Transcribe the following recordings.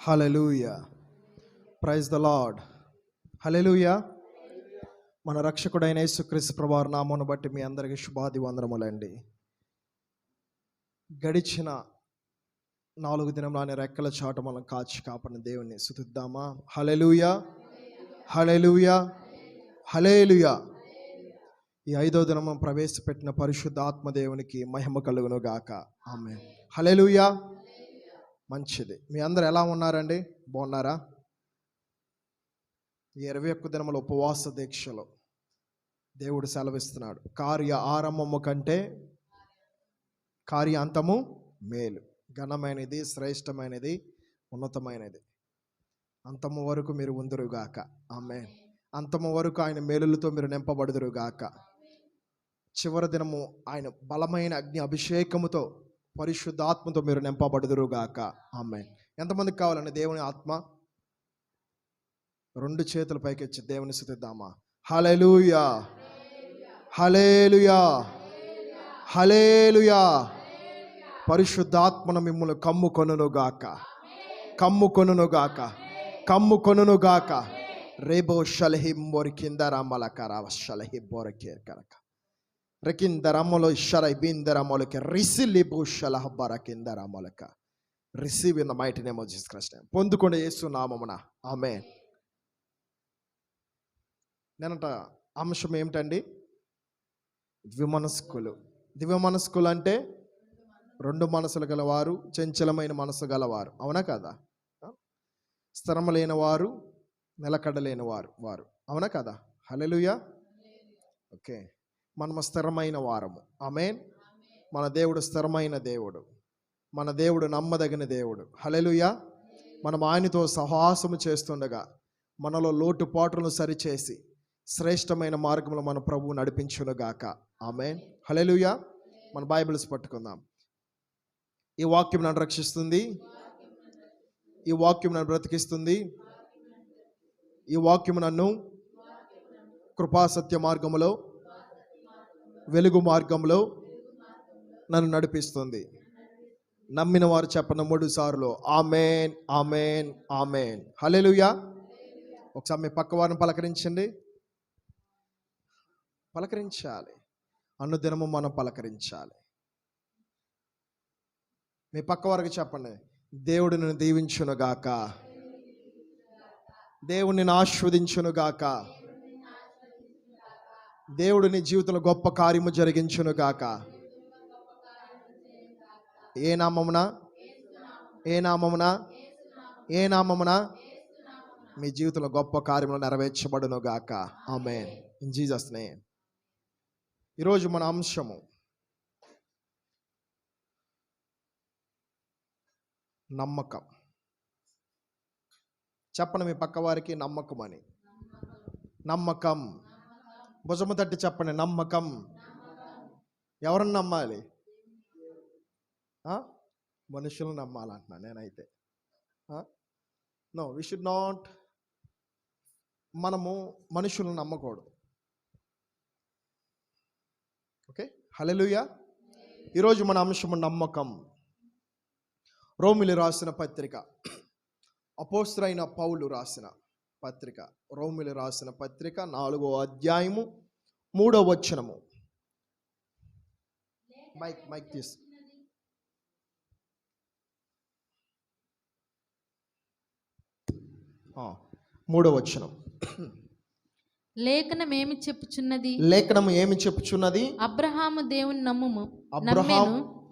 Hallelujah. Praise the Lord. హల్లెలూయా. మన రక్షకుడైన యేసుక్రీస్తు ప్రభువారి నామమును బట్టి మీ అందరికీ శుభాది వందనములండి. గడిచిన 4 దినములు రెక్కల చాటు మనం కాచి కాపాడిన దేవుని స్తుతిద్దామా? హల్లెలూయా, హల్లెలూయా, హల్లెలూయా. ఈ 5వ దినము ప్రవేశపెట్టిన పరిశుద్ధ ఆత్మదేవునికి మహిమ కలుగును గాక. ఆమేన్. హల్లెలూయా. మంచిది. మీ అందరు ఎలా ఉన్నారండి? బాగున్నారా? ఈ 21 దినముల ఉపవాస దీక్షలో దేవుడు సెలవిస్తున్నాడు, కార్య ఆరంభము కంటే కార్యాంతము మేలు. ఘనమైనది, శ్రేష్టమైనది, ఉన్నతమైనది. అంతము వరకు మీరు ఉందురుగాక. ఆమేన్. అంతము వరకు ఆయన మేలులతో మీరు నింపబడుదురుగాక. చివరి దినము ఆయన బలమైన అగ్ని అభిషేకముతో పరిశుద్ధాత్మతో మీరు నింపబడుదురుగాక. ఆమేన్. ఎంతమందికి కావాలండి దేవుని ఆత్మ? 2 చేతుల పైకెచ్చి దేవుని స్తుతిద్దామా? హల్లెలూయా, హల్లెలూయా, హల్లెలూయా. పరిశుద్ధాత్మను మిమ్మల్ని కమ్ముకొనుగాక, కమ్ముకొనుగాక, కమ్ముకొనుగాక. రేబో షలహిం బోరికిందరామలకరా షలహిబోరకే కరక రెకిందరమలో షలై బిందరమలక రిసిలిబు షలహబరకిందరమలక. Receive in the mighty name of Jesus Christ. పొందుకోండి యేసు నామమున. ఆమేన్. నేనంట అంశం ఏమిటండి? ద్విమనస్కులు. ద్విమనస్కులు అంటే 2 మనసులు గలవారు, చంచలమైన మనసు గలవారు. అవునా కదా? స్థిరమ లేని వారు, నిలకడలేని వారు. అవునా కదా? హల్లెలూయా. ఓకే, మనము స్థిరమైన వారము. ఆమేన్. మన దేవుడు స్థిరమైన దేవుడు. మన దేవుడు నమ్మదగిన దేవుడు. హల్లెలూయా. మనం ఆయనతో సహవాసము చేస్తుండగా మనలో లోటుపాట్లను సరిచేసి శ్రేష్టమైన మార్గంలో మన ప్రభువు నడిపించునుగాక. ఆమేన్. హల్లెలూయా. మన బైబిల్స్ పట్టుకుందాం. ఈ వాక్యం నన్ను రక్షిస్తుంది, ఈ వాక్యం నన్ను బ్రతికిస్తుంది, ఈ వాక్యం నన్ను కృపాసత్య మార్గములో, వెలుగు మార్గంలో నన్ను నడిపిస్తుంది. నమ్మిన వారు చెప్పిన 3 సార్లు ఆమేన్, ఆమేన్, ఆమేన్. హల్లెలూయా. ఒకసారి మీ పక్క వారిని పలకరించండి. పలకరించాలి. అనుదినము మనం పలకరించాలి. మీ పక్క వారికి చెప్పండి, దేవుడు నిన్ను దీవించునుగాక, దేవుడు నిన్ను ఆశీర్వదించునుగాక, దేవుడు నీ జీవితంలో గొప్ప కార్యము జరిగించునుగాక. ఏ నామమున? ఏ నామమున? ఏ నామమున? మీ జీవితంలో గొప్ప కార్యములు నెరవేర్చబడునుగాక. ఆమేన్. In Jesus name. ఈరోజు మన అంశము నమ్మకం. చెప్పండి మీ పక్క వారికి నమ్మకం అని. నమ్మకం. భుజము తట్టి చెప్పండి, నమ్మకం. ఎవరిని నమ్మాలి? మనుషులను నమ్మాలంటున్నా నేనైతే. No, we should not. మనము మనుషులను నమ్మకూడదు. ఓకే. హల్లెలూయా. ఈరోజు మన అంశము నమ్మకం. రోమిలి రాసిన పత్రిక, అపోస్తలుడైన పౌలు రాసిన పత్రిక, రోమిలి రాసిన పత్రిక 4వ అధ్యాయము 3వ వచనము. మైక్ తీసు. 3వ వచనం. లేఖనం ఏమి చెప్పుచున్నది? లేఖనం ఏమి చెప్పుచున్నది? అబ్రహాము దేవుని నమ్ముము.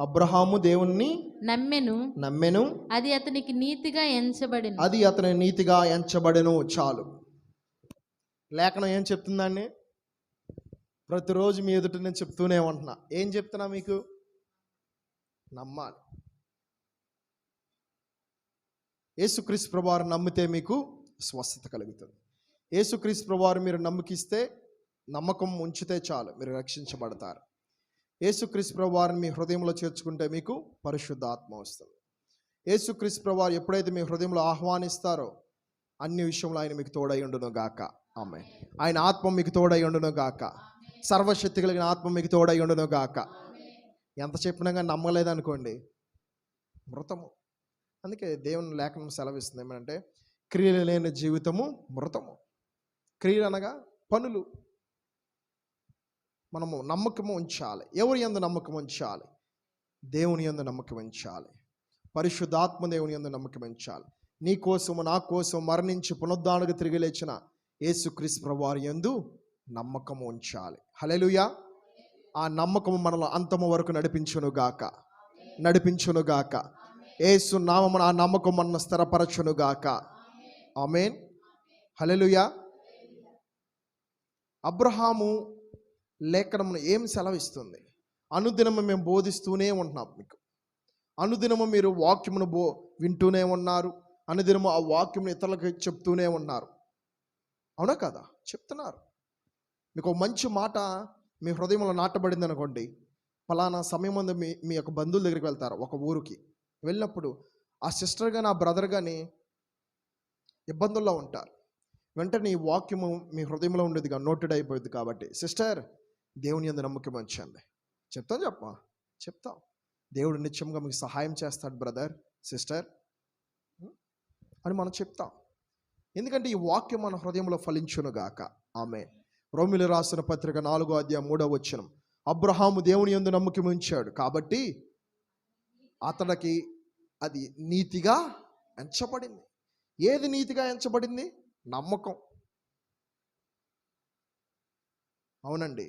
అబ్రహాము దేవుణ్ణి నమ్మెను, అది అతనికి నీతిగా ఎంచబడెను. అది అతని నీతిగా ఎంచబడెను. చాలు. లేఖనం ఏం చెప్తుందండి? ప్రతిరోజు మీ ఎదుట నేను చెప్తూనే ఉంటున్నా. ఏం చెప్తున్నా మీకు? నమ్మాలి. యేసుక్రీస్తు ప్రభువారు నమ్మితే మీకు స్వస్థత కలుగుతుంది. యేసుక్రీస్తు ప్రభువారు మీరు నమ్మకిస్తే, నమ్మకం ఉంచితే చాలు, మీరు రక్షించబడతారు. యేసుక్రీస్తు ప్రభువారిని మీ హృదయంలో చేర్చుకుంటే మీకు పరిశుద్ధ ఆత్మ వస్తుంది. యేసుక్రీస్తు ప్రభువారు ఎప్పుడైతే మీ హృదయంలో ఆహ్వానిస్తారో అన్ని విషయంలో ఆయన మీకు తోడై ఉండును గాక. ఆమేన్. ఆయన ఆత్మ మీకు తోడై ఉండును గాక. సర్వశక్తి కలిగిన ఆత్మ మీకు తోడై ఉండును గాక. ఎంత చెప్పినా కానీ నమ్మలేదనుకోండి, మృతము. అందుకే దేవుని లేఖనం సెలవిస్తుంది ఏమంటే క్రియలు లేని జీవితము మృతము. క్రియలు అనగా పనులు. మనము నమ్మకము ఉంచాలి. ఎవరి యందు నమ్మకం ఉంచాలి? దేవుని యందు నమ్మకం ఉంచాలి. పరిశుద్ధాత్మ దేవుని యందు నమ్మకం ఉంచాలి. నీ కోసము నా కోసం మరణించి పునరుద్ధారణకు తిరిగి లేచిన యేసుక్రీస్తు ప్రభువారి యందు నమ్మకము ఉంచాలి. హల్లెలూయా. ఆ నమ్మకము మనలో అంతము వరకు నడిపించునుగాక. యేసు నామమున ఆ నమ్మకం మనల్ని స్థిరపరచునుగాక. ఆమేన్. హల్లెలూయా. అబ్రహాము లేఖనమును ఏం సెలవిస్తుంది? అనుదినము మేము బోధిస్తూనే ఉంటున్నాం మీకు. అనుదినము మీరు వాక్యమును వింటూనే ఉన్నారు. అనుదినము ఆ వాక్యమును ఇతరులకు చెప్తూనే ఉన్నారు. అవునా కదా? చెప్తున్నారు. మీకు ఒక మంచి మాట మీ హృదయంలో నాటబడింది అనుకోండి. ఫలానా సమయం ముందు మీ యొక్క బంధువుల దగ్గరికి వెళ్తారు, ఒక ఊరికి వెళ్ళినప్పుడు ఆ సిస్టర్ కానీ ఆ బ్రదర్ కానీ ఇబ్బందుల్లో ఉంటారు. వెంటనే ఈ వాక్యము మీ హృదయంలో ఉండేది నోటెడ్ అయిపోయింది. కాబట్టి సిస్టర్, దేవుని యందు నమ్మకం ఉంచండి. చెప్తాం. దేవుడు నిత్యంగా మీకు సహాయం చేస్తాడు బ్రదర్, సిస్టర్ అని మనం చెప్తాం. ఎందుకంటే ఈ వాక్యం మన హృదయంలో ఫలించునుగాక. ఆమేన్. రోమీయులకు రాసిన పత్రిక 4:3 అబ్రహాము దేవుని యందు నమ్మకం ఉంచాడు కాబట్టి అతడికి అది నీతిగా ఎంచబడింది. ఏది నీతిగా ఎంచబడింది? నమ్మకం. అవునండి.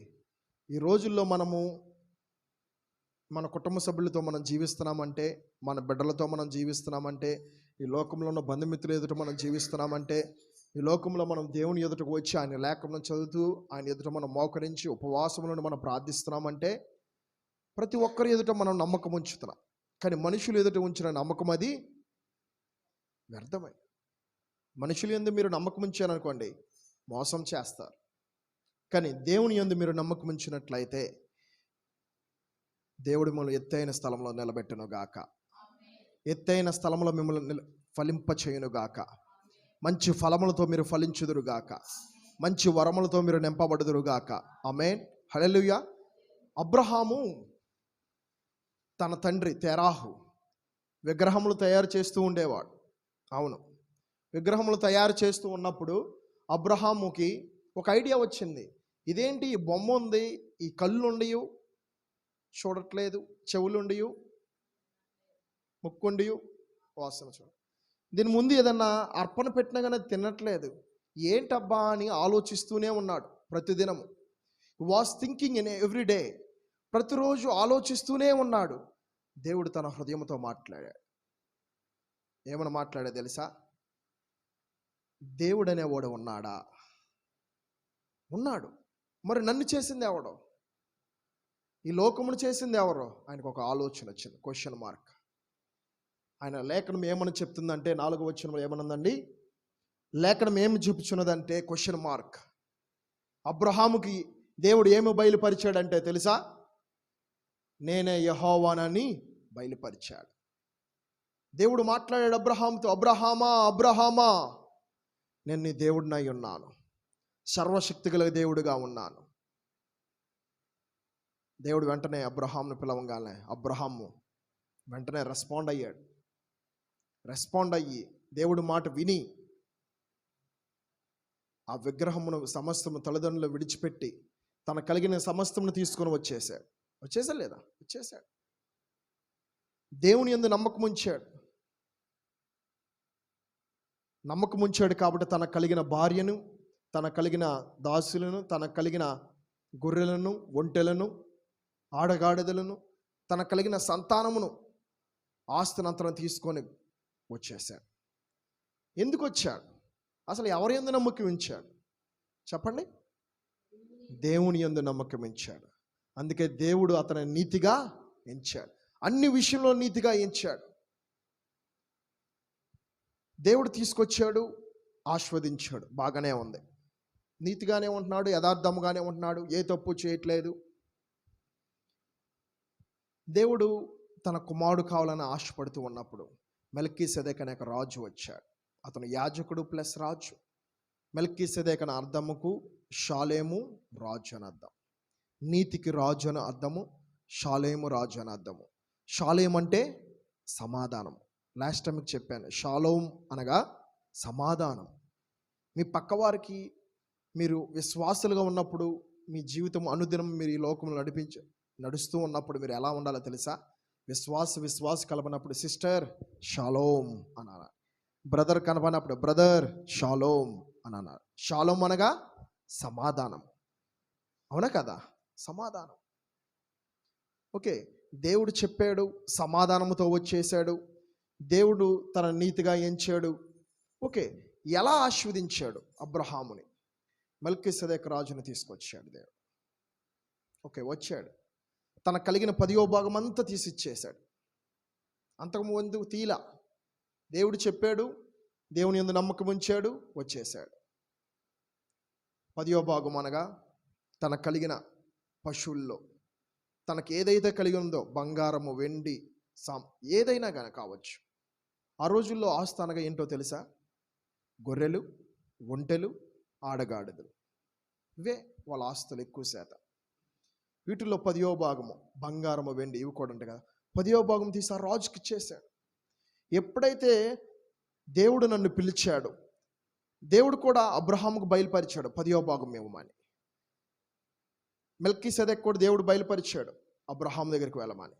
ఈ రోజుల్లో మనము మన కుటుంబ సభ్యులతో మనం జీవిస్తున్నామంటే, మన బిడ్డలతో మనం జీవిస్తున్నామంటే, ఈ లోకంలో ఉన్న బంధుమిత్రుల ఎదుట మనం జీవిస్తున్నామంటే, ఈ లోకంలో మనం దేవుని ఎదుటకు వచ్చి ఆయన లేఖనం చదువుతూ ఆయన ఎదుట మనం మోకరించి ఉపవాసములను మనం ప్రార్థిస్తున్నామంటే ప్రతి ఒక్కరి ఎదుట మనం నమ్మకం ఉంచుతున్నాం. కానీ మనుషులు ఎదుట ఉంచిన నమ్మకం అది వ్యర్థమై. మనుషుల యందు మీరు నమ్మకం ఉంచారనుకోండి, మోసం చేస్తారు. కానీ దేవుని యందు మీరు నమ్మకం ఉంచినట్లయితే దేవుడు మిమ్మల్ని ఎత్తైన స్థలంలో నిలబెట్టునుగాక. ఎత్తైన స్థలంలో మిమ్మల్ని ఫలింపచేయునుగాక. మంచి ఫలములతో మీరు ఫలించుదురుగాక. మంచి వరములతో మీరు నింపబడుదురుగాక. ఆమేన్. హల్లెలూయా. అబ్రహాము తన తండ్రి తెరాహు విగ్రహములు తయారు చేస్తూ ఉండేవాడు. అవును, విగ్రహములు తయారు చేస్తూ ఉన్నప్పుడు అబ్రహాముకి ఒక ఐడియా వచ్చింది. ఇదేంటి, ఈ బొమ్మ ఉంది, ఈ కళ్ళు ఉండయు, చూడట్లేదు, చెవులుండి, ముక్కుండి, వాసన చూడ, దీని ముందు ఏదన్నా అర్పణ పెట్టినా కానీ తినట్లేదు, ఏంటబ్బా అని ఆలోచిస్తూనే ఉన్నాడు ప్రతిదినము. Was thinking in every day. ప్రతిరోజు ఆలోచిస్తూనే ఉన్నాడు. దేవుడు తన హృదయంతో మాట్లాడాడు. ఏమని మాట్లాడా తెలుసా? దేవుడు అనేవాడు ఉన్నాడా? ఉన్నాడు. మరి నన్ను చేసింది ఎవడో? ఈ లోకమును చేసింది ఎవరో? ఆయనకు ఒక ఆలోచన వచ్చింది. Question mark. ఆయన లేఖనం ఏమని చెప్తుందంటే 4వ వచనంలో ఏమనుందండి? లేఖనం ఏమి చూపుచున్నదంటే క్వశ్చన్ మార్క్. అబ్రహాముకి దేవుడు ఏమి బయలుపరిచాడంటే తెలుసా? నేనే యెహోవానని బయలుపరిచాడు. దేవుడు మాట్లాడాడు అబ్రహాముతో, అబ్రహామా అబ్రహామా, నేను నీ దేవుడినై ఉన్నాను, సర్వశక్తి గల దేవుడిగా ఉన్నాను. దేవుడు వెంటనే అబ్రహామును పిలవగానే అబ్రహాము వెంటనే రెస్పాండ్ అయ్యి దేవుడి మాట విని ఆ విగ్రహమును సమస్తము తల్లిదండ్రులు విడిచిపెట్టి తన కలిగిన సమస్తమును తీసుకొని వచ్చేసాడు. వచ్చేసాడు. దేవుని యందు నమ్మకం ఉంచాడు కాబట్టి తన కలిగిన భార్యను, తన కలిగిన దాసులను, తన కలిగిన గొర్రెలను, ఒంటెలను, ఆడగాడిదలను, తన కలిగిన సంతానమును, ఆస్తినంతరం తీసుకొని వచ్చేసాడు. ఎందుకు వచ్చాడు? అసలు ఎవరి యందు నమ్మకం ఉంచాడు చెప్పండి? దేవుని యందు నమ్మకం ఉంచాడు. అందుకే దేవుడు అతని నీతిగా ఎంచాడు. అన్ని విషయంలో నీతిగా ఎంచాడు. దేవుడు తీసుకొచ్చాడు, ఆస్వాదించాడు, బాగానే ఉంది, నీతిగానే ఉంటున్నాడు, యథార్థముగానే ఉంటున్నాడు, ఏ తప్పు చేయట్లేదు. దేవుడు తన కుమారుడు కావాలని ఆశపడుతూ ఉన్నప్పుడు మెల్కీసెదెకు అనే ఒక రాజు వచ్చాడు. అతను యాజకుడు ప్లస్ రాజు. మెల్కీసెదెకు అనే అర్థముకు షాలేము రాజు అని అర్థం. నీతికి రాజు అని అర్థము, షాలేము రాజు అని అర్థము. షాలేం అంటే సమాధానము, లాస్ట్ టైం మీకు చెప్పాను, షాలోమ్ అనగా సమాధానం. మీ పక్కవారికి మీరు విశ్వాసులుగా ఉన్నప్పుడు, మీ జీవితం అనుదినం మీరు ఈ లోకంలో నడుస్తూ ఉన్నప్పుడు మీరు ఎలా ఉండాలో తెలుసా? విశ్వాస కలపనప్పుడు సిస్టర్ షాలోమ్ అనాలి. బ్రదర్ కనపడినప్పుడు బ్రదర్ షాలోమ్ అని అన్నారు. షాలోమ్ అనగా సమాధానం. అవునా కదా? సమాధానం. ఓకే, దేవుడు చెప్పాడు, సమాధానంతో వచ్చేసాడు. దేవుడు తన నీతిగా ఎంచాడు. ఓకే, ఎలా ఆశీర్వదించాడు అబ్రహాముని? మెల్కీసెదెకు రాజుని తీసుకొచ్చాడు దేవుడు. ఓకే, వచ్చాడు, తన కలిగిన 10వ భాగం అంతా తీసి ఇచ్చేశాడు. అంతకుముందు తీలా. దేవుడు చెప్పాడు, దేవుని యందు నమ్మకం ఉంచాడు, వచ్చేశాడు. 10వ భాగం అనగా తన కలిగిన పశువుల్లో తనకు ఏదైతే కలిగి ఉందో, బంగారము, వెండి, ఏదైనా కానీ కావచ్చు. ఆ రోజుల్లో ఆస్తి అనగా ఏంటో తెలుసా? గొర్రెలు, ఒంటెలు, ఆడగాడిదలు. ఇవే వాళ్ళ ఆస్తులు ఎక్కువ శాతం. వీటిల్లో 10వ భాగము బంగారము, వెండి ఇవి కూడా ఉంటాయి కదా. 10వ భాగం తీసి ఆ రాజుకి ఇచ్చేశాడు. ఎప్పుడైతే దేవుడు నన్ను పిలిచాడు, దేవుడు కూడా అబ్రహాముకు బయలుపరిచాడు 10వ భాగం ఇవ్వమని. మెల్కీసెదెకు కూడా దేవుడు బయలుపరిచాడు అబ్రహాం దగ్గరికి వెళ్ళమని.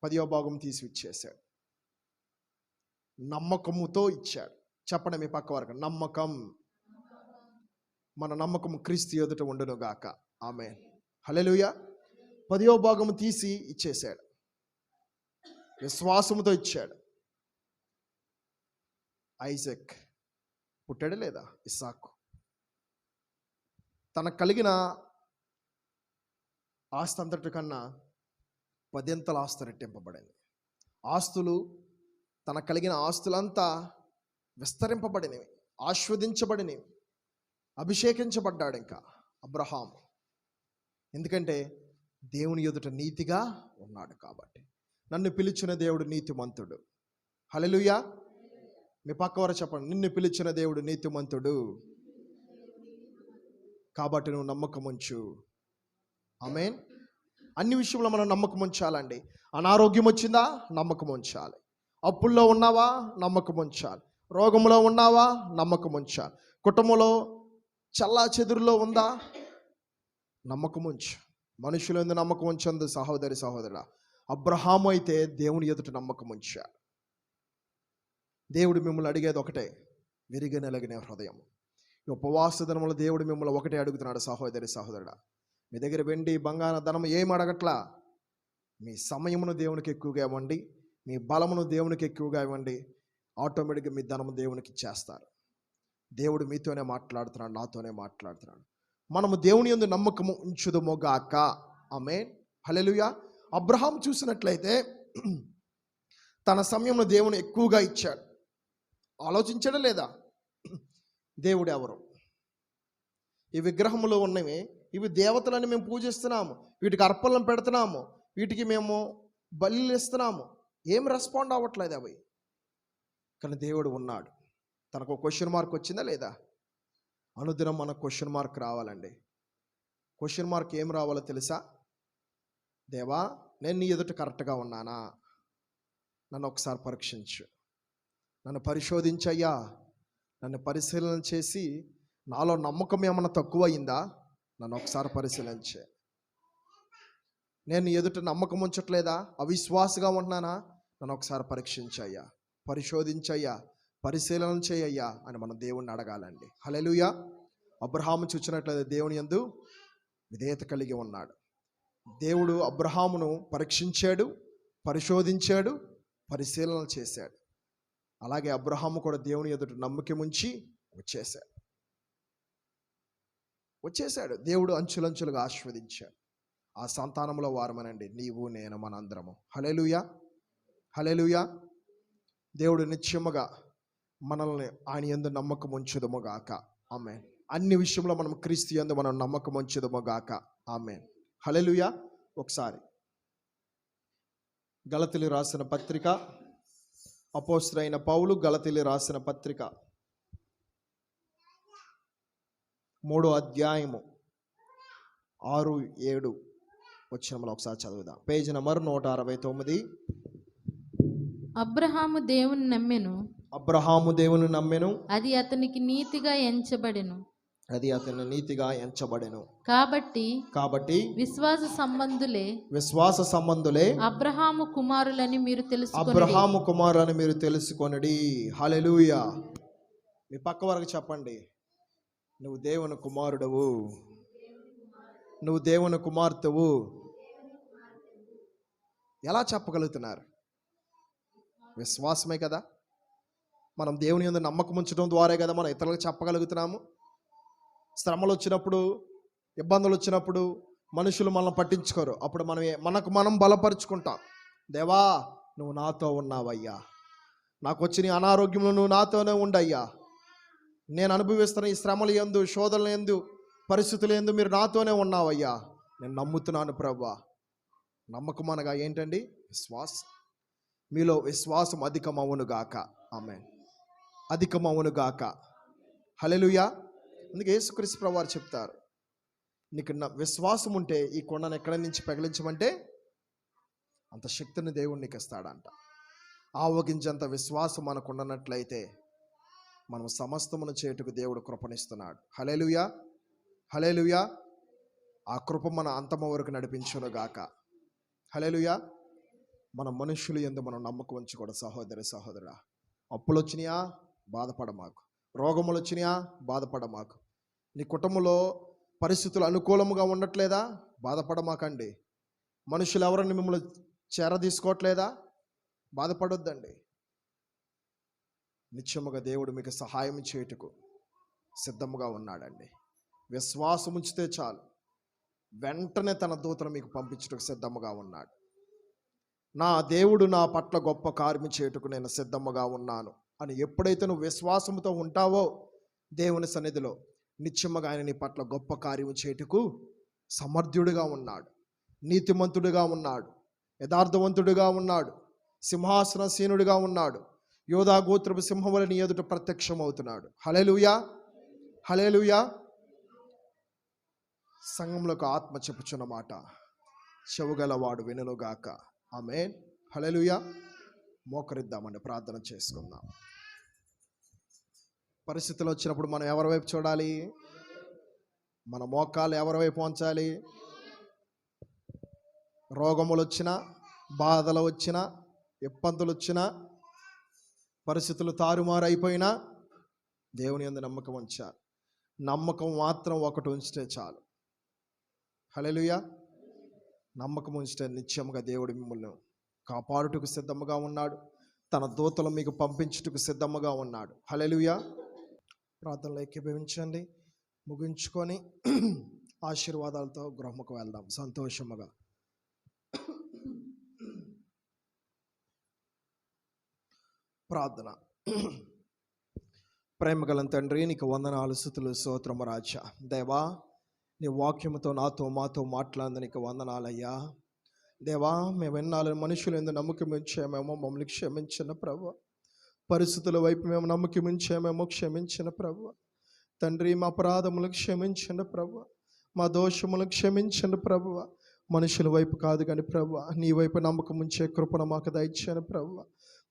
10వ భాగం తీసి ఇచ్చేశాడు. నమ్మకముతో ఇచ్చాడు. చెప్పండి మీ పక్క వారికి, నమ్మకం. మన నమ్మకం క్రీస్తు ఎదుట ఉండును గాక. ఆమేన్. హల్లెలూయా. 10వ భాగం తీసి ఇచ్చేశాడు. విశ్వాసముతో ఇచ్చాడు. ఐజాక్ పుట్టాడు లేదా? ఇస్సాకు. తనకు కలిగిన ఆస్తి అంతటి కన్నా 10 ఆస్తి రెట్టింపబడింది. ఆస్తులు, తన కలిగిన ఆస్తులంతా విస్తరింపబడినవి, ఆస్వాదించబడినవి, అభిషేకించబడ్డాడు ఇంకా అబ్రహాం. ఎందుకంటే దేవుని ఎదుట నీతిగా ఉన్నాడు కాబట్టి. నన్ను పిలిచిన దేవుడు నీతిమంతుడు. హల్లెలూయా. మీ పక్కవారు చెప్పండి, నిన్ను పిలిచిన దేవుడు నీతిమంతుడు కాబట్టి నువ్వు నమ్మకం ఉంచు. ఆమేన్. అన్ని విషయంలో మనం నమ్మకం ఉంచాలండి. అనారోగ్యం వచ్చిందా? నమ్మకం ఉంచాలి. అప్పుల్లో ఉన్నావా? నమ్మకం ఉంచాలి. రోగంలో ఉన్నావా? నమ్మకం ఉంచాలి. కుటుంబంలో చల్లా చెదురులో ఉందా? నమ్మకం ఉంచు. మనుషులు ఎందుకు నమ్మకం ఉంచందు సహోదరి సహోదరుడా? అబ్రహాము అయితే దేవుని ఎదుట నమ్మకం ఉంచాడు. దేవుడు మిమ్మల్ని అడిగేది ఒకటే, విరిగి నలిగిన హృదయం. ఈ ఉపవాస దినములో దేవుడు మిమ్మల్ని ఒకటే అడుగుతున్నాడు సహోదరి సహోదరుడా. మీ దగ్గర వెండి, బంగారం, ధనం ఏం అడగట్లా. మీ సమయమును దేవునికి ఎక్కువగా ఇవ్వండి, మీ బలమును దేవునికి ఎక్కువగా ఇవ్వండి. ఆటోమేటిక్గా మీ ధనము దేవునికి ఇచ్చేస్తారు. దేవుడు మీతోనే మాట్లాడుతున్నాడు, నాతోనే మాట్లాడుతున్నాడు. మనము దేవుని యందు నమ్మకము ఉంచుదుము గాక. ఆమేన్. హల్లెలూయా. అబ్రహాం చూసినట్లయితే తన సమయంలో దేవుని ఎక్కువగా ఇచ్చాడు. ఆలోచించడం లేదా? దేవుడు ఎవరు? ఈ విగ్రహములు ఉన్నవి, ఇవి దేవతలని మేము పూజిస్తున్నాము, వీటికి అర్పణలు పెడుతున్నాము, వీటికి మేము బలులు ఇస్తున్నాము, ఏం రెస్పాండ్ అవ్వట్లేదు అవి. కానీ దేవుడు ఉన్నాడు. తనకు క్వశ్చన్ మార్క్ వచ్చిందా లేదా? అనుదినం మనకు క్వశ్చన్ మార్క్ రావాలండి. క్వశ్చన్ మార్క్ ఏం రావాలో తెలుసా? దేవా, నేను నీ ఎదుట కరెక్ట్గా ఉన్నానా? నన్ను ఒకసారి పరీక్షించు, నన్ను పరిశోధించయ్యా. నన్ను పరిశీలన చేసి నాలో నమ్మకం ఏమన్నా తక్కువ అయిందా? నన్ను ఒకసారి పరిశీలించే. నేను ఎదుట నమ్మకం ఉంచట్లేదా? అవిశ్వాసగా ఉంటున్నానా? నన్ను ఒకసారి పరీక్షించయ్యా, పరిశోధించయ్యా, పరిశీలన చేయయ్యా అని మనం దేవుణ్ణి అడగాలండి. హల్లెలూయా. అబ్రహాము చూసినట్లయితే దేవుని యందు విధేయత కలిగి ఉన్నాడు. దేవుడు అబ్రహామును పరీక్షించాడు, పరిశోధించాడు, పరిశీలన చేశాడు. అలాగే అబ్రహాము కూడా దేవుని ఎదుట నమ్మకం ఉంచి వచ్చేసాడు. దేవుడు అంచులంచులుగా ఆశీర్వదించాడు. ఆ సంతానంలో వారమనండి నీవు, నేను, మనందరము. హల్లెలూయా. హల్లెలూయా. దేవుడు నిత్యముగా మనల్ని ఆయన యందు నమ్మకం ఉంచుదుము గాక. ఆమేన్. అన్ని విషయంలో మనం క్రీస్తు యందు మనం నమ్మకం ఉంచుదుము గాక. ఆమేన్. హల్లెలూయా. ఒకసారి గలతీయులకు రాసిన పత్రిక, అపోస్తలుడైన పౌలు గలతీయులకు రాసిన పత్రిక 3వ అధ్యాయము 6, 7 వచనములు ఒకసారి చదువుదాం. Page number 169. అబ్రహాము దేవుని నమ్మెను, అబ్రహాము దేవుని నమ్మెను, అది అతనికి నీతిగా ఎంచబడెను. అది అతని నీతిగా ఎంచబడెను. కాబట్టి విశ్వాస సంబంధులే అబ్రహాము కుమారులని మీరు తెలుసుకొనుడి. అబ్రహాము కుమారులని మీరు తెలుసుకొనుడి. హల్లెలూయా. మీ పక్క వరకు చెప్పండి, నువ్వు దేవుని కుమారుడవు, నువ్వు దేవుని కుమార్తెవు. ఎలా చెప్పగలుగుతున్నారు? విశ్వాసమే కదా. మనం దేవుని యందు నమ్మకం ఉంచడం ద్వారా కదా మనం ఇతరులకు చెప్పగలుగుతున్నాము. శ్రమలు వచ్చినప్పుడు, ఇబ్బందులు వచ్చినప్పుడు మనుషులు మనల్ని పట్టించుకోరు. అప్పుడు మనకు మనం బలపరుచుకుంటాం. దేవా, నువ్వు నాతో ఉన్నావయ్యా, నాకు వచ్చిన అనారోగ్యంలో నువ్వు నాతోనే ఉండయ్యా, నేను అనుభవిస్తున్న ఈ శ్రమల యందు, శోధనల యందు, పరిస్థితుల యందు మీరు నాతోనే ఉన్నావయ్యా, నేను నమ్ముతున్నాను ప్రభువా. నమ్మకం అనగా ఏంటండి? విశ్వాసం. మీలో విశ్వాసం అధికమవునుగాక. ఆమేన్. అధికమవునుగాక. హల్లెలూయా. అందుకే యేసుక్రీస్తు ప్రభువారు చెప్తారు, నీకు విశ్వాసం ఉంటే ఈ కొండను ఎక్కడి నుంచి పెగిలించమంటే అంత శక్తిని దేవుడు నీకు ఇస్తాడంట. ఆవగించేంత విశ్వాసం మనకు ఉన్నట్లయితే మనం సమస్తమును చేటుకు దేవుడు కృపనిస్తున్నాడు. హల్లెలూయా, హల్లెలూయా. ఆ కృప మన అంతము వరకు నడిపించునుగాక. హల్లెలూయా. మన మనుషులు యందు మనం నమ్మకం ఉంచుకోవడం. సహోదరి సహోదరా, అప్పులు వచ్చినాయా బాధపడమాకు, రోగములు వచ్చినాయా బాధపడమాకు, నీ కుటుంబంలో పరిస్థితులు అనుకూలముగా ఉండట్లేదా బాధపడమాకండి, మనుషులు ఎవరన్నా మిమ్మల్ని చేరదీసుకోవట్లేదా బాధపడొద్దండి. నిత్యముగా దేవుడు మీకు సహాయం చేయుటకు సిద్ధముగా ఉన్నాడండి. విశ్వాసం ఉంచితే చాలు, వెంటనే తన దూతను మీకు పంపించుటకు సిద్ధముగా ఉన్నాడు. నా దేవుడు నా పట్ల గొప్ప కార్యం చేయుటకు నేను సిద్ధముగా ఉన్నాను అని ఎప్పుడైతే నువ్వు విశ్వాసంతో ఉంటావో దేవుని సన్నిధిలో నిత్యముగా ఆయన నీ పట్ల గొప్ప కార్యం చేయుటకు సమర్థుడిగా ఉన్నాడు, నీతిమంతుడిగా ఉన్నాడు, యథార్థవంతుడిగా ఉన్నాడు, సింహాసనసీనుడిగా ఉన్నాడు, యోధా గోత్రపు సింహముల నీ ఎదుట ప్రత్యక్షమవుతున్నాడు. హల్లెలూయా, హల్లెలూయా. సంఘంలోకి ఆత్మ చెప్పుచున్న మాట చెవుగలవాడు వినుగాక. ఆమేన్. హల్లెలూయా. మోకరిద్దామని ప్రార్థన చేసుకుందాం. పరిస్థితులు వచ్చినప్పుడు మనం ఎవరి వైపు చూడాలి? మన మోకాలు ఎవరి వైపు ఉంచాలి? రోగములు వచ్చినా, బాధలు వచ్చినా, ఇబ్బందులు వచ్చినా, పరిస్థితులు తారుమారు అయిపోయినా దేవుని యందు నమ్మకం ఉంచాలి. నమ్మకం మాత్రం ఒకటి ఉంచితే చాలు. హల్లెలూయా. నమ్మకం ఉంచితే నిత్యముగా దేవుడు మిమ్మల్ని కాపాడుటకు సిద్ధముగా ఉన్నాడు, తన దూతలు మీకు పంపించుటకు సిద్ధముగా ఉన్నాడు. హల్లెలూయా. ప్రార్థనలో ఏకీభవించండి, ముగించుకొని ఆశీర్వాదాలతో గృహముకు వెళ్దాం సంతోషముగా. ప్రార్థన. ప్రేమగల తండ్రి, నీకు వందనాలు, స్తుతులు, స్తోత్రము రాజా. దేవా, నీ వాక్యముతో నాతో మాతో మాట్లాడడానికి వందనాలయ్యా. దేవా, మేము ఎన్నాళ్ళు మనుషులు ఎందుకు నమ్మకం ఉంచామేమో మమ్మల్ని క్షమించిన ప్రభువా, పరిస్థితుల వైపు మేము నమ్మకం ఉంచామేమో క్షమించిన ప్రభువా. తండ్రి, మా అపరాధములు క్షమించండి ప్రభువా, మా దోషములు క్షమించండి ప్రభువా. మనుషుల వైపు కాదు కానీ ప్రభువా, నీ వైపు నమ్మకం ఉంచే కృపను మాకు దయచేయను ప్రభువా.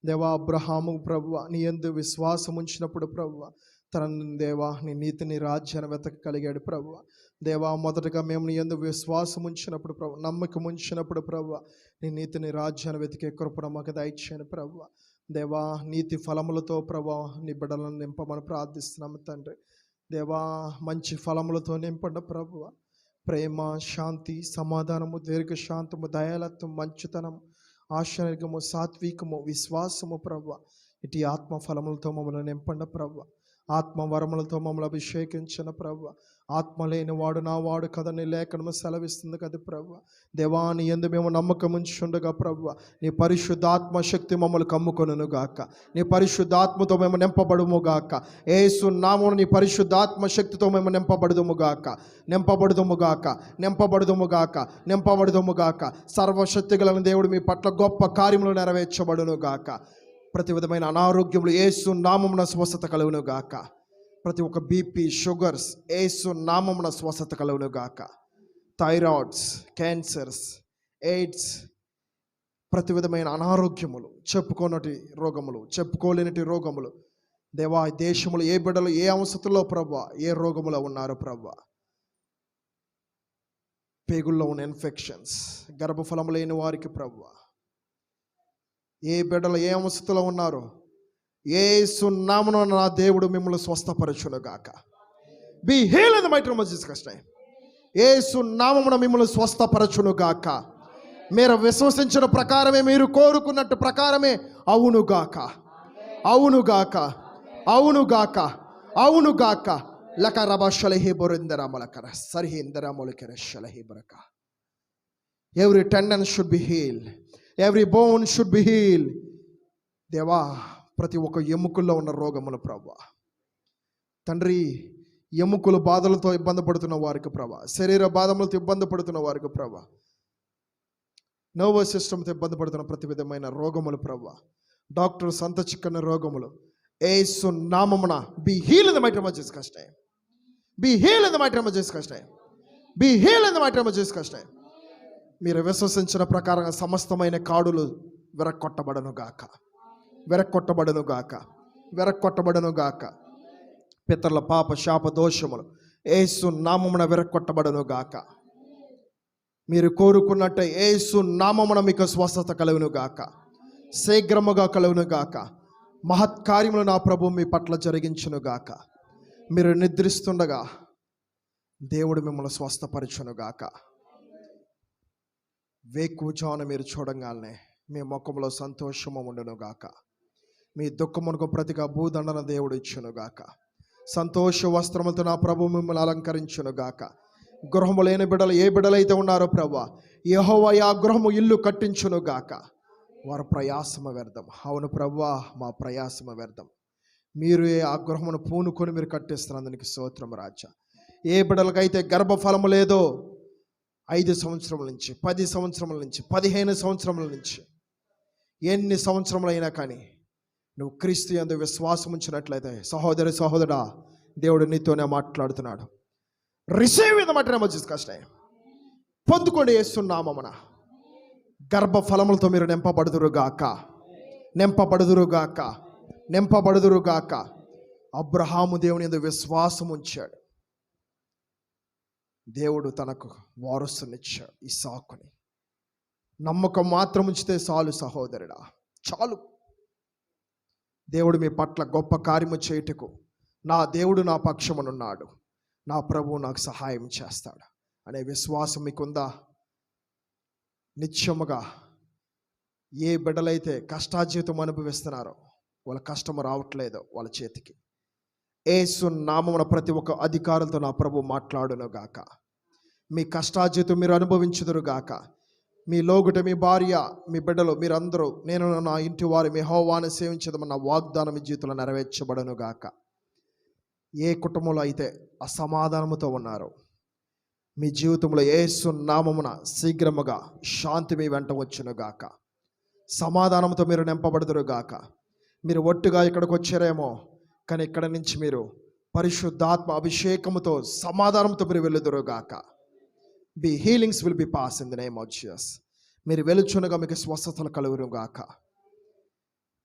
దేవా, అబ్రహాము ప్రభువా నీ యందు విశ్వాసం ఉంచినప్పుడు ప్రభువా తన దేవా నీ నీతిని రాజ్యాన్ని వెతకగలిగాడు ప్రభువా. దేవా, మొదటగా మేము నీ యందు విశ్వాసం ఉంచినప్పుడు ప్రభు, నమ్మకం ఉంచినప్పుడు ప్రభువా నీ నీతిని రాజ్యాన్ని వెతికే కృపను మాకు దయచేయను ప్రభువా. దేవా, నీతి ఫలములతో ప్రభా నీ బిడ్డలను నింపమని ప్రార్థిస్తున్నాము తండ్రి. దేవా, మంచి ఫలములతో నింపండి ప్రభువా. ప్రేమ, శాంతి, సమాధానము, దీర్ఘశాంతము, దయాలత్వం, మంచితనం, ఆశ్చర్యము, సాత్వికము, విశ్వాసము ప్రభువా, ఇటు ఆత్మ ఫలములతో మమ్మల్ని నింపండి ప్రభువా. ఆత్మ వరములతో మమ్మల్ని అభిషేకించిన ప్రభువా. ఆత్మ లేని వాడు నా వాడు కదా నీ లేఖనము సెలవిస్తుంది కదా ప్రభువా. దేవా, నీ యందు మేము నమ్మకం ఉంచుండగా ప్రభువా నీ పరిశుద్ధాత్మ శక్తి మమ్మల్ని కమ్ముకొనును గాక, నీ పరిశుద్ధాత్మతో మేము నింపబడుము గాక. యేసు నామమున నీ పరిశుద్ధాత్మ శక్తితో మేము నింపబడుదుము గాక, నింపబడుదుము గాక, నింపబడుదుము గాక, నింపబడుదుము గాక. సర్వశక్తి గల దేవుడు మీ పట్ల గొప్ప కార్యములు నెరవేర్చబడును గాక. ప్రతి విధమైన అనారోగ్యములు యేసు నామమున స్వస్థత కలుగును గాక. ప్రతి ఒక్క బీపీ, షుగర్స్ యేసు నామమున స్వస్థత కలుగును గాక. థైరాయిడ్స్, క్యాన్సర్స్, ఎయిడ్స్, ప్రతి విధమైన అనారోగ్యములు, చెప్పుకోనటి రోగములు, చెప్పుకోలేనటి రోగములు దేవా, ఈ దేశములు ఏ బిడ్డలు ఏ అవస్థలో ప్రభువా ఏ రోగములో ఉన్నారో ప్రభువా, పేగుల్లో ఉన్న ఇన్ఫెక్షన్స్, గర్భఫలం లేని వారికి ప్రభువా, ఏ బిడ్డలు ఏ అవస్థలో ఉన్నారో యేసు నామమున నా దేవుడు మిమ్మల్ని స్వస్థపరచును గాక. Be healed in the mighty name of Jesus Christ. యేసు నామమున మిమ్మల్ని స్వస్థపరచును గాక. మీరు విశ్వసించిన ప్రకారమే, మీరు కోరుకున్నట్టు ప్రకారమే అవును గాక, అవును గాక, అవును గాక, అవును గాక. లక రబ షలహి బొరిందరామలకర సరిహిందరామలకర షలహి బరక. Every tendon should be healed, every bone should be healed. దేవా, ప్రతి ఒక్క ఎముకల్లో ఉన్న రోగములు ప్రభువా తండ్రి, ఎముకలు బాధలతో ఇబ్బంది పడుతున్న వారికి ప్రభా, శరీర బాధములతో ఇబ్బంది పడుతున్న వారికి ప్రభా, నర్వస్ సిస్టమ్తో ఇబ్బంది పడుతున్న ప్రతి విధమైన రోగములు ప్రభా, డాక్టర్ సంత చిక్కని రోగములు యేసు నామమున B healed in the mighty name of Jesus Christ. B healed in the mighty name of Jesus Christ. B healed in the mighty name of Jesus Christ. మీరు విశ్వసించిన ప్రకారంగా సమస్తమైన కాడులు వెరక్కొట్టబడను గాక, వెరక్కొట్టబడను గాక, వెరక్కొట్టబడను గాక. పితరుల పాప శాప దోషములు యేసు నామమున వెరక్కొట్టబడను గాక. మీరు కోరుకున్నట్టే యేసు నామమున మీకు స్వస్థత కలుగును గాక, శీఘ్రముగా కలుగును గాక. మహత్కార్యములు నా ప్రభు మీ పట్ల జరిగించును గాక. మీరు నిద్రిస్తుండగా దేవుడు మిమ్మల్ని స్వస్థపరచును గాక. వేకువజామున మీరు చూడంగానే మీ ముఖంలో సంతోషము ఉండును గాక. మీ దుఃఖమునకు ప్రతిగా భూదండన దేవుడు ఇచ్చును గాక. సంతోష వస్త్రములతో నా ప్రభు మిమ్మల్ని అలంకరించును గాక. గృహము లేని బిడ్డలు ఏ బిడ్డలైతే ఉన్నారో ప్రభువా, యెహోవా ఆ గృహము ఇల్లు కట్టించును గాక. వారి ప్రయాసము వ్యర్థం. అవును ప్రభువా, మా ప్రయాసము వ్యర్థం. మీరు ఆ గృహమును పూనుకొని మీరు కట్టిస్తున్నందుకు స్తోత్రం రాజా. ఏ బిడ్డలకైతే గర్భఫలము లేదో 5 సంవత్సరముల నుంచి, 10 సంవత్సరముల నుంచి, 15 సంవత్సరముల నుంచి, ఎన్ని సంవత్సరములైనా కానీ నువ్వు క్రీస్తు యందు విశ్వాసం ఉంచినట్లయితే సహోదరి సహోదరుడా, దేవుడు నీతోనే మాట్లాడుతున్నాడు. Receive in the mighty name of Jesus Christ. పొందుకోండి యేసు నామమున. గర్భఫలములతో మీరు నింపబడుదురుగాక, నింపబడుదురుగాక, నింపబడుదురుగాక. అబ్రహాము దేవుని యందు విశ్వాసం ఉంచాడు. దేవుడు తనకు వారసునిచ్చాడు ఇస్సాకుని. నమ్మకం మాత్రం ఉంచితే చాలు సహోదరుడా, చాలు. దేవుడు మీ పట్ల గొప్ప కార్యము చేయుటకు నా దేవుడు నా పక్షమునున్నాడు, నా ప్రభువు నాకు సహాయం చేస్తాడు అనే విశ్వాసం మీకుందా? నిత్యముగా ఏ బిడ్డలైతే కష్టాజీవితం అనుభవిస్తున్నారో, వాళ్ళ కష్టము రావట్లేదో వాళ్ళ చేతికి యేసు నామమున ప్రతి ఒక్క అధికారులతో నా ప్రభు మాట్లాడును గాక. మీ కష్టాజీవితం మీరు అనుభవించుదురు గాక. మీ లోగుట మీ భార్య, మీ బిడ్డలు, మీరందరూ నేను నా ఇంటి వారు మీ యెహోవాను సేవించదమన్న వాగ్దానం మీ జీవితంలో నెరవేర్చబడను గాక. ఏ కుటుంబంలో అయితే అసమాధానముతో ఉన్నారో మీ జీవితంలో యేసు నామమున శీఘ్రముగా శాంతి మీ వెంట వచ్చును గాక. సమాధానంతో మీరు నింపబడుదురు గాక. మీరు ఒట్టుగా ఇక్కడికి వచ్చారేమో, కానీ ఇక్కడ నుంచి మీరు పరిశుద్ధాత్మ అభిషేకముతో సమాధానంతో మీరు వెళ్ళుదురు గాక. Be healings will be pass in the name of Jesus. మీరు వెలుచునగా మీకు స్వస్థతలు కలుగును గాక.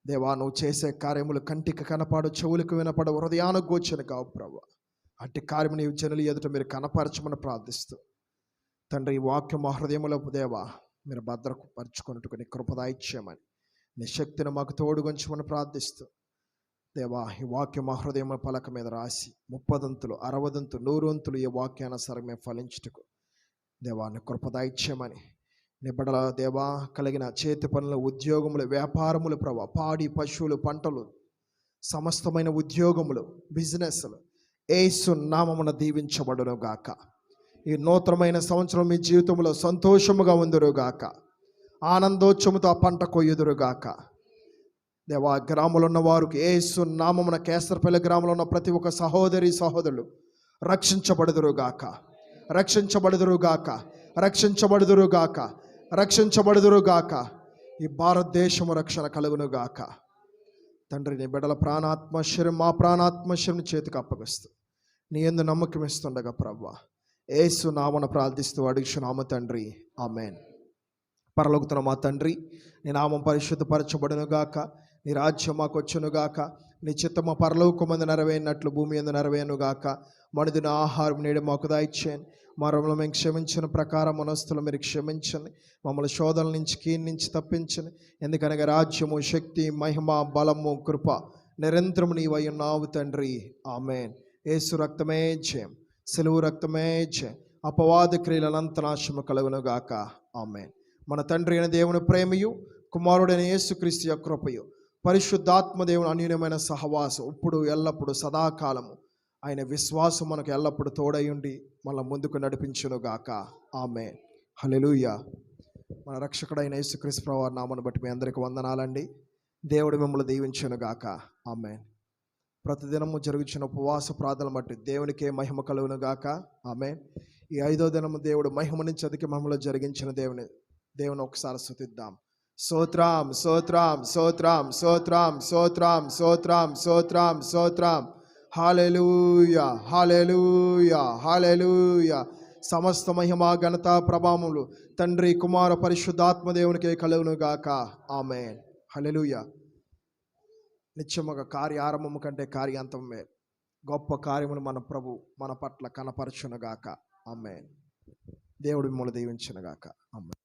దేవా, నువ్వు చేసే కార్యములు కంటికి కనపడు, చెవులకు వినపడు, హృదయానికి గోచను కావు ప్రభు. అట్టి కార్యము నీవు జనులు ఎదుట మీరు కనపరచమని ప్రార్థిస్తూ తండ్రి, ఈ వాక్యం మా హృదయములో దేవా మీరు భద్రపరుచుకున్నట్టుకు నీ కృపదాయిచ్చేయమని, నీ శక్తిని మాకు తోడుగొంచమని ప్రార్థిస్తూ దేవా, ఈ వాక్యం మా హృదయం పలక మీద రాసి 30 60 100 ఈ వాక్యానుసారం మేము ఫలించుటకు దేవా నీ కృపదాయిచ్చేయమని, నీ బిడ్డల దేవా కలిగిన చేతి పనులు, ఉద్యోగములు, వ్యాపారములు ప్రభా, పాడి పశువులు, పంటలు, సమస్తమైన ఉద్యోగములు, బిజినెస్లు యేసు నామమున దీవించబడును గాక. ఈ నూతనమైన సంవత్సరం మీ జీవితంలో సంతోషముగా ఉందురుగాక. ఆనందోత్సవముతో ఆ పంట కొయ్యుదురుగాక. దేవా, గ్రామంలో ఉన్న వారికి యేసు నామమున కేసరపల్లి గ్రామంలో ఉన్న ప్రతి ఒక్క సహోదరి సహోదరులు రక్షించబడుదురుగాక, రక్షించబడుదురుగాక, రక్షించబడుదురుగాక, రక్షించబడుదురుగాక. ఈ భారతదేశము రక్షణ కలుగునుగాక. తండ్రి, నీ బిడ్డల ప్రాణాత్మశయం, మా ప్రాణాత్మశయం చేతికి అప్పగిస్తూ నీ యందు నమ్మకం ఇస్తుండగా ప్రభువా యేసు నామమున ప్రార్థిస్తూ అడుగుచున్నాము తండ్రి, ఆమేన్. పరలోకమున మా తండ్రి, నీ నామం పరిశుద్ధపరచబడును గాక, నీ రాజ్యం మాకు వచ్చును గాక, నీ చిత్తము పరలోకమందు నెరవేరినట్లు భూమి యందు నెరవేరును గాక. మనుదిన ఆహారం నేడు మాకు దయచేయండి. మరొకరు మేము క్షమించిన ప్రకారం మనస్తులు మీరు క్షమించండి. మమ్మల్ని శోధనల నుంచి కీడు నుంచి తప్పించండి. ఎందుకనగా రాజ్యము, శక్తి, మహిమ, బలము, కృప నిరంతరము నీవై ఉన్నావు తండ్రి. ఆమేన్. యేసు రక్తమే జయం, సెలవు రక్తమే జయం. అపవాద క్రియలంత నాశము కలుగును గాక. ఆమేన్. మన తండ్రి అయిన దేవుని ప్రేమయు, కుమారుడైన యేసుక్రీస్తు యొక్క కృపయు, పరిశుద్ధాత్మ దేవుని అన్యూన్యమైన సహవాసం ఇప్పుడు ఎల్లప్పుడు సదాకాలము ఆయన విశ్వాసం మనకు ఎల్లప్పుడు తోడయుండి మన ముందుకు నడిపించును గాక. ఆమేన్. హల్లెలూయా. మన రక్షకుడైన యేసుక్రీస్తు ప్రభువు వారి నామమును బట్టి మీ అందరికీ వందనాలండి. దేవుడు మిమ్మల్ని దీవించును గాక. ఆమేన్. ప్రతిదినము జరుగుతున్న ఉపవాస ప్రార్థనలు బట్టి దేవునికే మహిమ కలుగును గాక. ఆమేన్. ఈ 5వ దినము దేవుడు మహిమ నుంచి అధిక మహిమలో జరిగించిన దేవుని ఒకసారి స్తుతిద్దాం. స్తోత్రం, స్తోత్రం, స్తోత్రం, స్తోత్రం, స్తోత్రం, స్తోత్రం, స్తోత్రం, స్తోత్రం. హల్లెలూయా, హల్లెలూయా, హల్లెలూయా. సమస్త మహిమ, ఘనత, ప్రభావములు తండ్రి, కుమార, పరిశుద్ధాత్మ దేవునికే కలుగును గాక. ఆమేన్. హల్లెలూయా. నిత్యముగా కార్యారంభము కంటే కార్యాంతం మేలు. గొప్ప కార్యములు మన ప్రభు మన పట్ల కనపరచును గాక. ఆమేన్. దేవుడు మిమ్మల్ని దీవించును గాక. ఆమేన్.